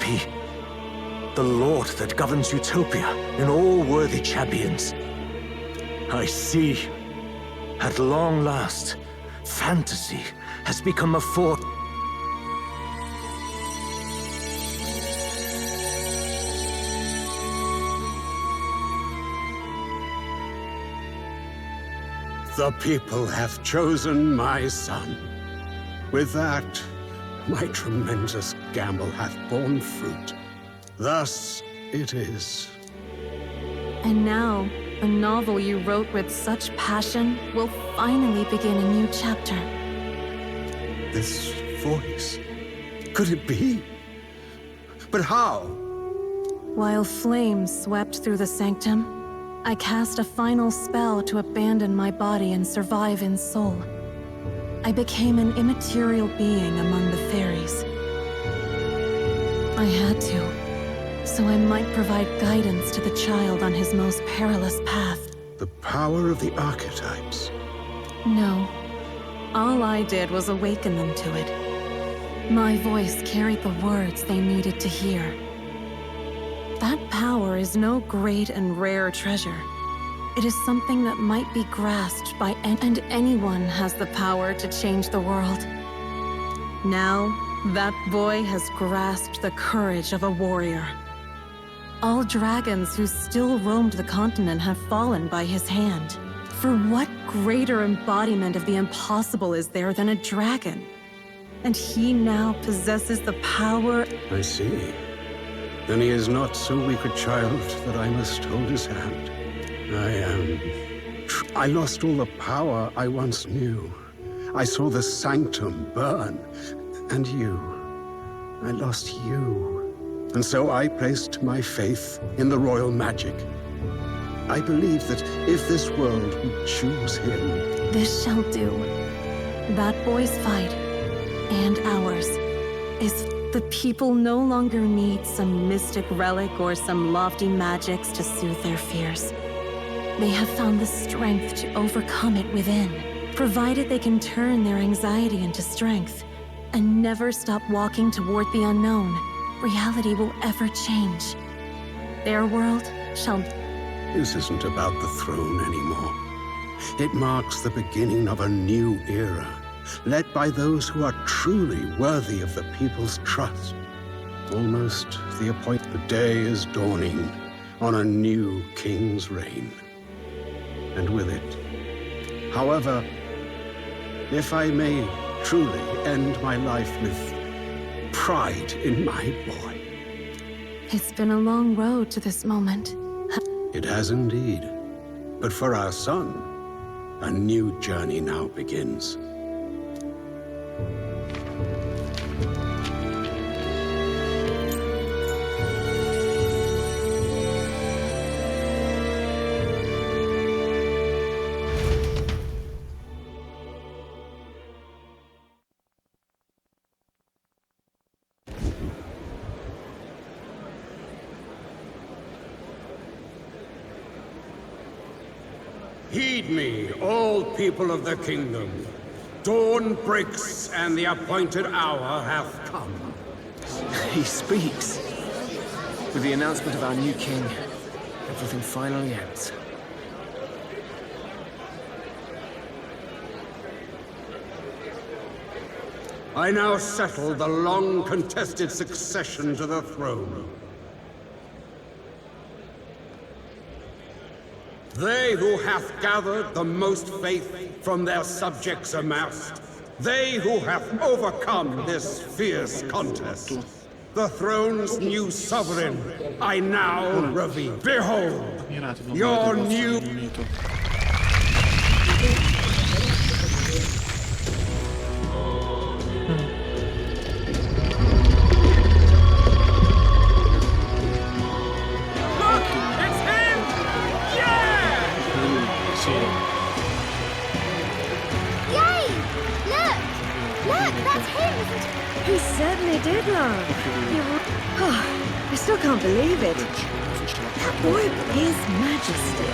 be the lord that governs Utopia and all worthy champions. I see, at long last, fantasy has become a fort. The people have chosen my son. With that, my tremendous gamble hath borne fruit. Thus it is. And now, the novel you wrote with such passion will finally begin a new chapter. This voice, could it be? But how? While flames swept through the sanctum, I cast a final spell to abandon my body and survive in soul. I became an immaterial being among the fairies. I had to, so I might provide guidance to the child on his most perilous path. The power of the archetypes. No. All I did was awaken them to it. My voice carried the words they needed to hear. That power is no great and rare treasure. It is something that might be grasped by and anyone has the power to change the world. Now, that boy has grasped the courage of a warrior. All dragons who still roamed the continent have fallen by his hand. For what greater embodiment of the impossible is there than a dragon? And he now possesses the power. I see. Then he is not so weak a child that I must hold his hand. I lost all the power I once knew. I saw the sanctum burn. And you. I lost you. And so I placed my faith in the royal magic. I believe that if this world would choose him... This shall do. That boy's fight, and ours, is the people no longer need some mystic relic or some lofty magics to soothe their fears. They have found the strength to overcome it within, provided they can turn their anxiety into strength and never stop walking toward the unknown. Reality will ever change. Their world shall... This isn't about the throne anymore. It marks the beginning of a new era, led by those who are truly worthy of the people's trust. Almost the appointed day is dawning on a new king's reign. And with it, however, if I may truly end my life with pride in my boy. It's been a long road to this moment. It has indeed. But for our son, a new journey now begins. Heed me, all people of the kingdom. Dawn breaks, and the appointed hour hath come. He speaks. With the announcement of our new king, everything finally ends. I now settle the long-contested succession to the throne. They who hath gathered the most faith from their subjects amassed, they who hath overcome this fierce contest, the throne's new sovereign, I now reveal. Behold, your new... He certainly did, Lara. I still can't believe it. That boy is majesty.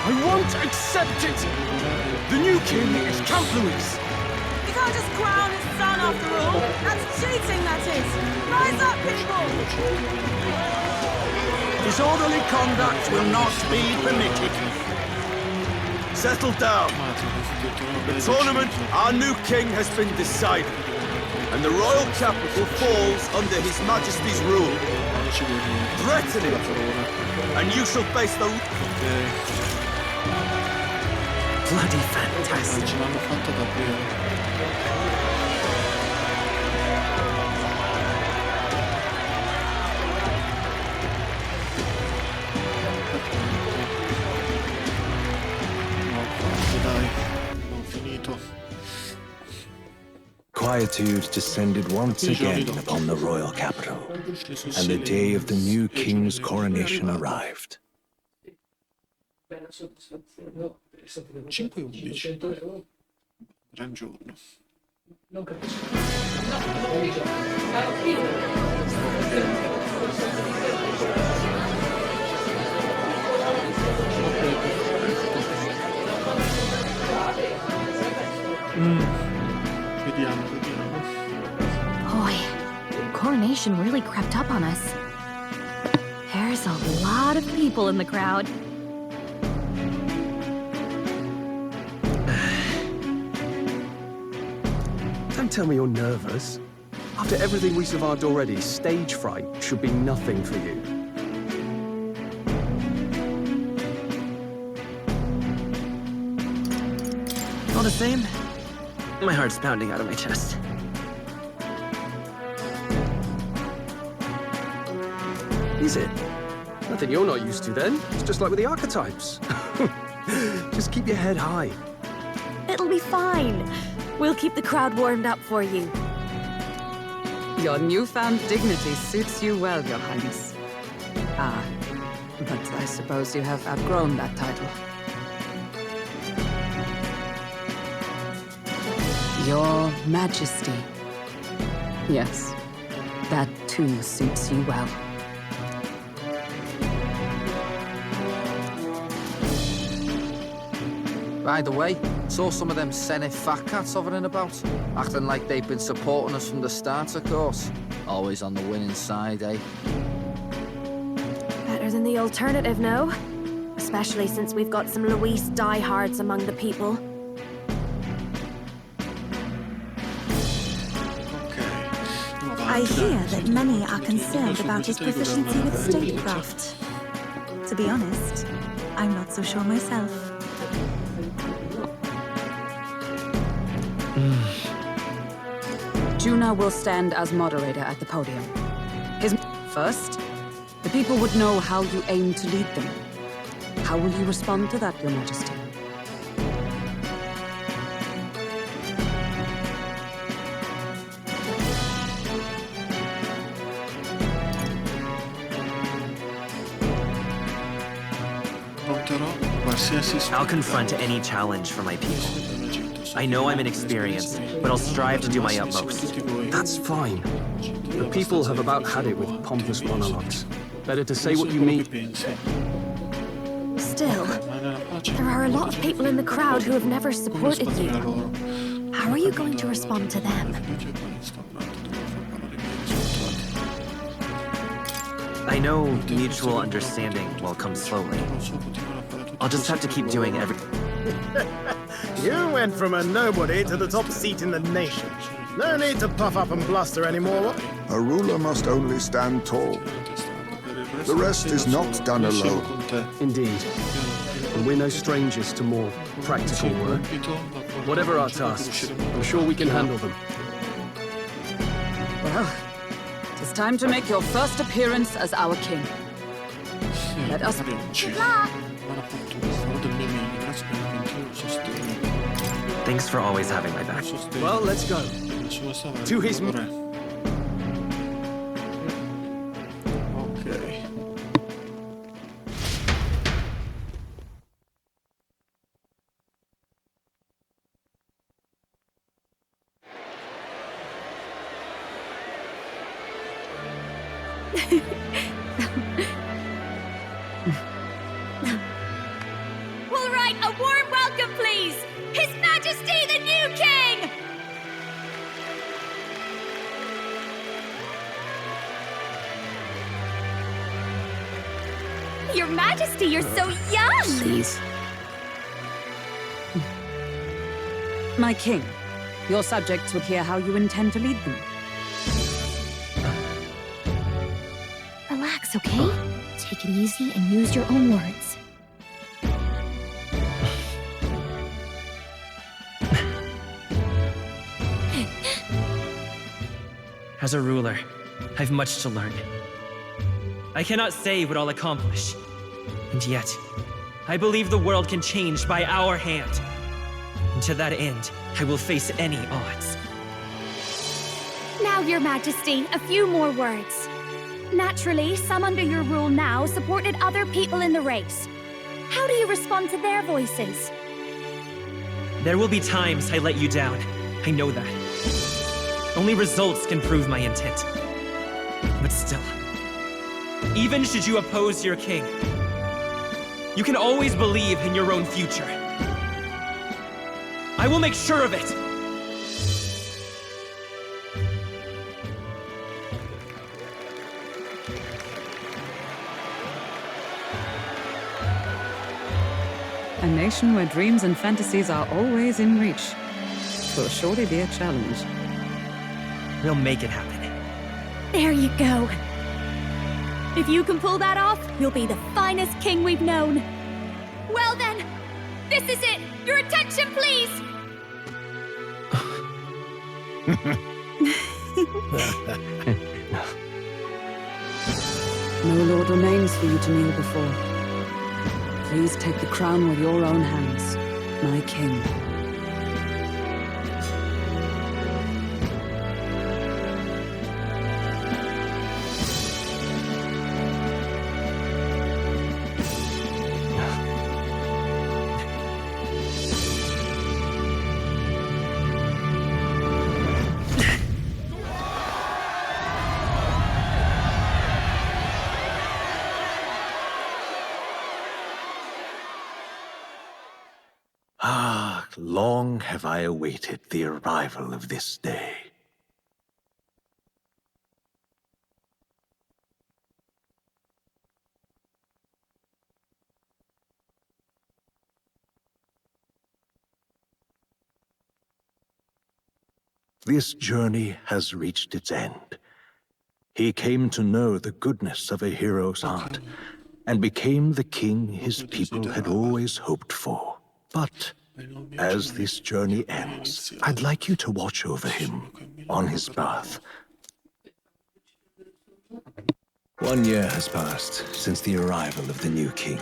I won't accept it! The new king is Count Louis. If can't just crown his son after all. That's cheating, that is. Rise up, people! Disorderly conduct will not be permitted. Settle down. The tournament, our new king has been decided, and the royal capital falls under His Majesty's rule. Threaten it, and you shall face the... Bloody fantastic. Ce l'hanno fatto davvero. No, dai, ho finito. Quietude descended once again upon the royal capital, and the day of the new king's coronation arrived. 5:11. Gran giorno. Vediamo. Boy, coronation really crept up on us. There's a lot of people in the crowd. Don't tell me you're nervous. After everything we survived already, stage fright should be nothing for you. All the same, my heart's pounding out of my chest. Is it? Nothing you're not used to then. It's just like with the archetypes. Just keep your head high. It'll be fine. We'll keep the crowd warmed up for you. Your newfound dignity suits you well, Your Highness. Ah, but I suppose you have outgrown that title. Your Majesty. Yes, that too suits you well. By the way, saw some of them Senate fat cats hovering about, acting like they've been supporting us from the start, of course. Always on the winning side, eh? Better than the alternative, no? Especially since we've got some Luis diehards among the people. I hear that many are concerned about his proficiency with statecraft. To be honest, I'm not so sure myself. Juna will stand as moderator at the podium. First, the people would know how you aim to lead them. How will you respond to that, Your Majesty? I'll confront any challenge for my people. I know I'm inexperienced, but I'll strive to do my utmost. That's fine. The people have about had it with pompous monologues. Better to say what you mean. Still, there are a lot of people in the crowd who have never supported you. How are you going to respond to them? I know mutual understanding will come slowly. I'll just have to keep doing everything. You went from a nobody to the top seat in the nation. No need to puff up and bluster anymore. A ruler must only stand tall. The rest is not done alone. Indeed. And we're no strangers to more practical work. Whatever our tasks, I'm sure we can handle them. Well, it's time to make your first appearance as our king. Let us... Good luck! Thanks for always having my back. Well, let's go. To his... Okay. We'll write a warm welcome, please! His Majesty the new King! Majesty, you're so young! Please. My king, your subjects would hear how you intend to lead them. Relax, okay? Take it easy and use your own words. As a ruler, I've much to learn. I cannot say what I'll accomplish. And yet, I believe the world can change by our hand. And to that end, I will face any odds. Now, Your Majesty, a few more words. Naturally, some under your rule now supported other people in the race. How do you respond to their voices? There will be times I let you down. I know that. Only results can prove my intent. But still, even should you oppose your king, you can always believe in your own future. I will make sure of it! A nation where dreams and fantasies are always in reach. Will surely be a challenge. We'll make it happen. There you go. If you can pull that off, you'll be the finest king we've known. Well then, this is it! Your attention, please! No lord remains for you to kneel before. Please take the crown with your own hands, my king. Long have I awaited the arrival of this day. This journey has reached its end. He came to know the goodness of a hero's heart, and became the king his people had always hoped for. But as this journey ends, I'd like you to watch over him on his path. 1 year has passed since the arrival of the new king.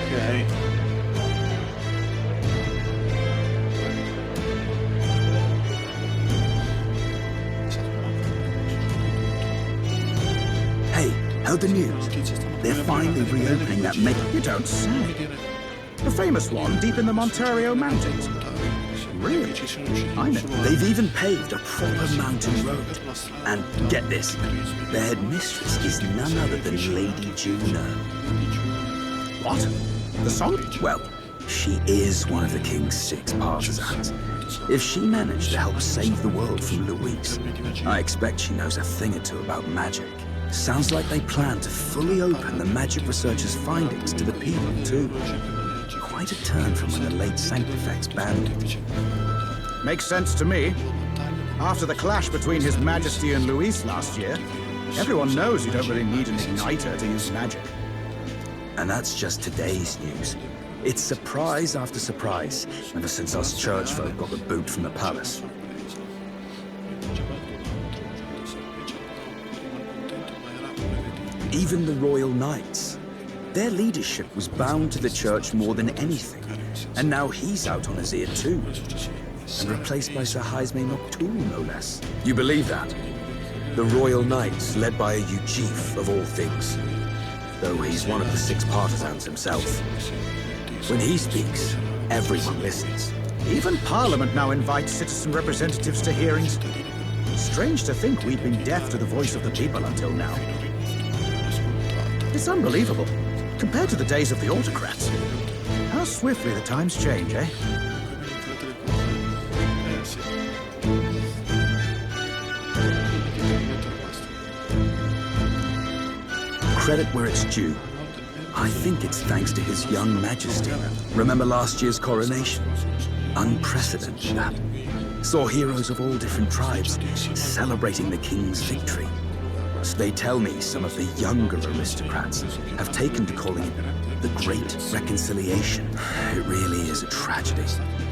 Okay. Heard the news? They're finally reopening that You don't say. The famous one deep in the Montario Mountains. Really? I know. They've even paved a proper mountain road. And get this, the headmistress is none other than Lady Juno. What? The song? Well, she is one of the king's 6 partisans. If she managed to help save the world from Louise, I expect she knows a thing or two about magic. Sounds like they plan to fully open the magic researchers' findings to the people, too. Quite a turn from when the late Sanctifex banned it. Makes sense to me. After the clash between His Majesty and Louise last year, everyone knows you don't really need an igniter to use magic. And that's just today's news. It's surprise after surprise, ever since us church folk got the boot from the palace. Even the royal knights. Their leadership was bound to the church more than anything, and now he's out on his ear too. And replaced by Sir Haisme Nocturne, no less. You believe that? The royal knights, led by a Ujif of all things. Though he's one of the 6 partisans himself. When he speaks, everyone listens. Even Parliament now invites citizen representatives to hearings. Strange to think we've been deaf to the voice of the people until now. It's unbelievable. Compared to the days of the autocrats, our swiftly the times change, eh? Credit where it's due. I think it's thanks to His young Majesty. Remember last year's coronation? Unprecedented. Saw heroes of all different tribes celebrating the king's victory. They tell me some of the younger aristocrats have taken to calling it the Great Reconciliation. It really is a tragedy,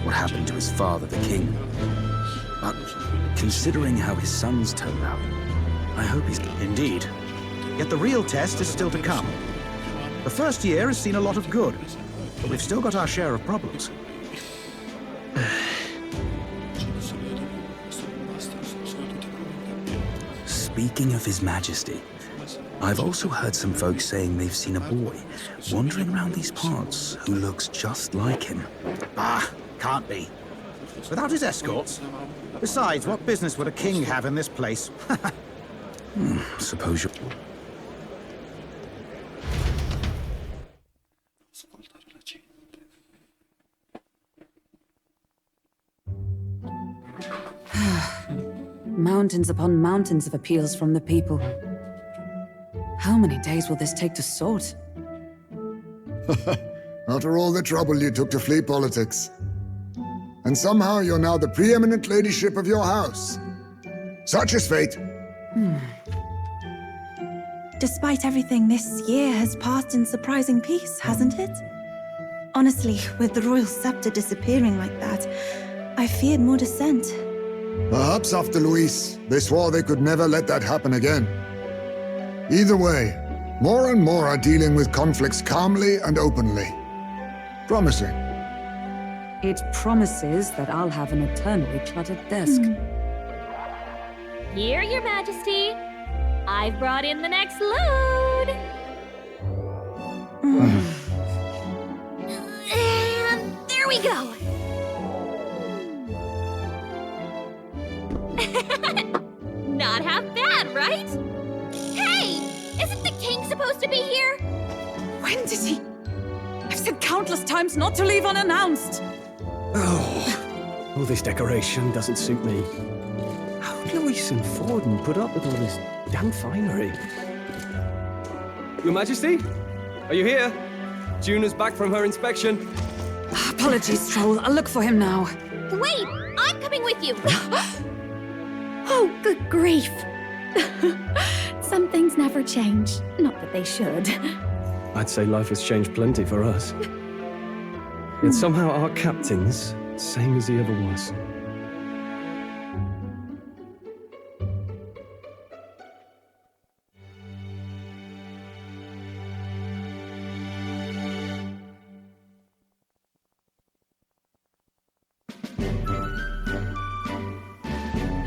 what happened to his father, the king. But considering how his sons turned out, I hope he's... Indeed. Yet the real test is still to come. The first year has seen a lot of good, but we've still got our share of problems. Speaking of His Majesty, I've also heard some folks saying they've seen a boy wandering around these parts who looks just like him. Ah, can't be. Without his escorts? Besides, what business would a king have in this place? Suppose you... Mountains upon mountains of appeals from the people. How many days will this take to sort? After all the trouble you took to flee politics. And somehow you're now the preeminent ladyship of your house. Such is fate. Despite everything, this year has passed in surprising peace, hasn't it? Honestly, with the royal scepter disappearing like that, I feared more dissent. Perhaps after Luis, they swore they could never let that happen again. Either way, more and more are dealing with conflicts calmly and openly. Promising. It promises that I'll have an eternally cluttered desk. Here, Your Majesty. I've brought in the next load. And there we go. Not half bad, right? Hey! Isn't the king supposed to be here? When did he? I've said countless times not to leave unannounced. Oh, all this decoration doesn't suit me. How did Luis and Forden put up with all this damn finery? Your Majesty? Are you here? Juna's back from her inspection. Apologies, Troll. I'll look for him now. Wait! I'm coming with you! Oh, good grief! Some things never change. Not that they should. I'd say life has changed plenty for us. Yet somehow our captain's same as he ever was.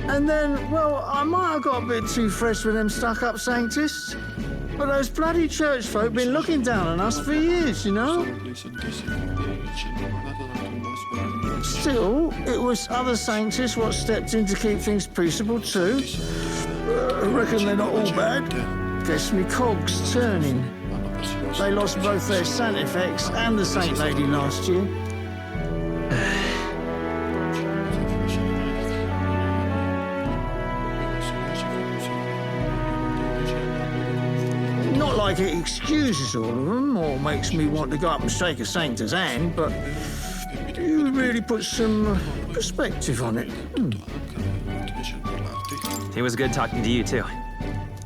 And then, well, I might have got a bit too fresh with them stuck-up sanctists. But those bloody church folk been looking down on us for years, you know? Still, it was other sanctists what stepped in to keep things peaceable too. I reckon they're not all bad. Guess me cogs turning. They lost both their Santifex and the Saint Lady last year. Not like it excuses all of them or makes me want to go up and shake a sanctor's hand, but you really put some perspective on it. It was good talking to you, too.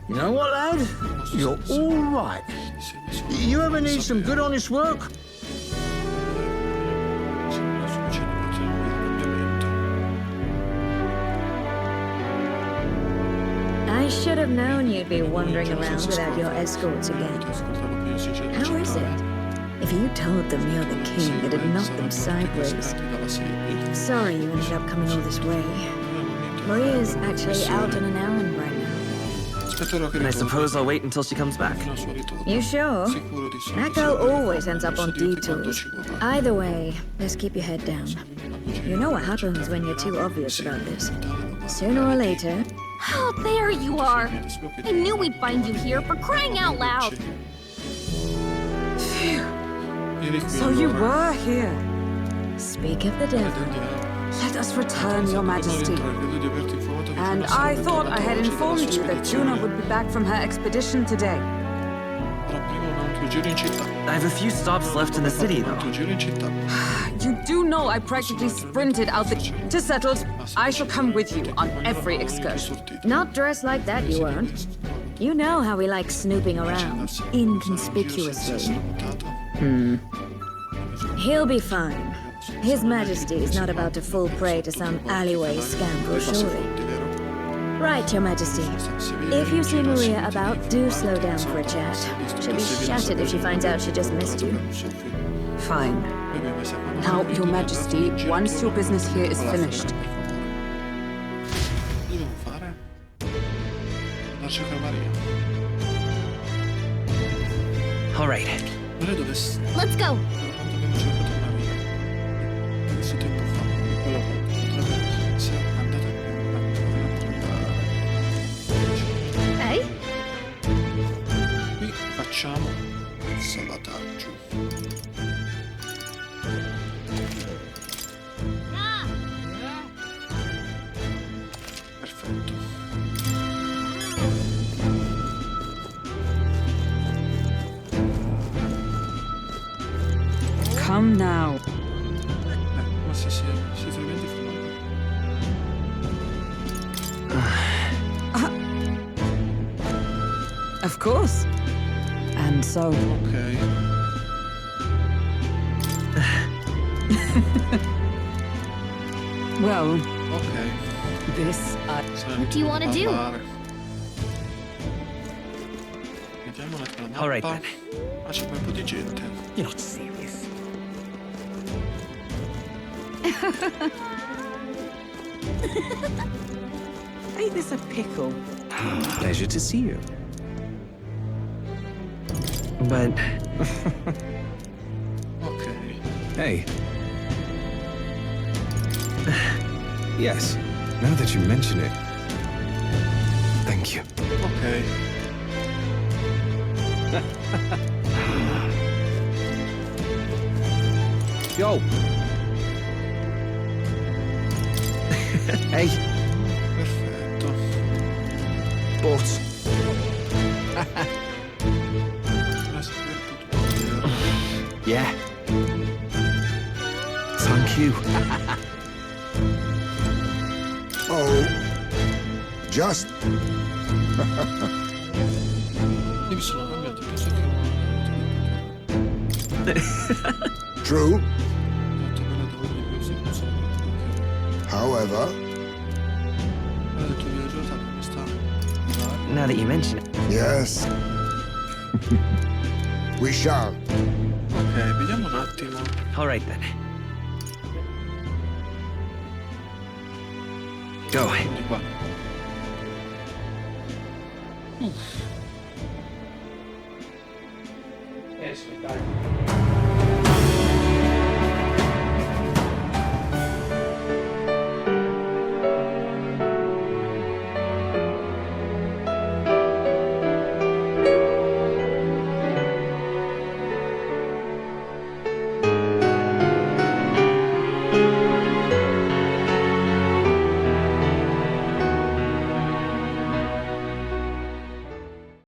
You know what, lad? You're all right. You ever need some good, honest work? I should have known you'd be wandering around without your escorts again. How is it? If you told them you're the king, it'd knock them sideways. Sorry you ended up coming all this way. Maria's actually out on an errand right now. And I suppose I'll wait until she comes back. You sure? That girl always ends up on detours. Either way, just keep your head down. You know what happens when you're too obvious about this. Sooner or later... Oh, there you are! I knew we'd find you here, for crying out loud! Phew. So you were here. Speak of the devil. Let us return, Your Majesty. And I thought I had informed you that Juno would be back from her expedition today. I have a few stops left in the city, though. You do know I practically sprinted out to settled. I shall come with you on every excursion. Not dressed like that, you won't. You know how we like snooping around, inconspicuously. He'll be fine. His Majesty is not about to fall prey to some alleyway scoundrel, surely. Right, Your Majesty. If you see Maria about, do slow down for a chat. She'll be shattered if she finds out she just missed you. Fine. Now, Your Majesty, once your business here is finished, all right. Let's go. Hey? Qui facciamo il salvataggio. Perfetto. come now. Ma si fremente Of course. And so. Okay. Well. Okay. This. What do you want to do? Vediamo un attimo la mappa. All right then. Ah, c'è un po' di gente. You're not serious. Ain't this a pickle? Pleasure to see you. But... Okay. Hey. Yes, now that you mention it. Thank you. Okay. Yo! Hey! Perfetto. But... Yeah. Thank you. Oh. Just... Io mi sono cambiato, penso che... True. However... Now that you mention it. Yes. We shall. Ok, vediamo un attimo. All right then. Go. Di qua. Dai.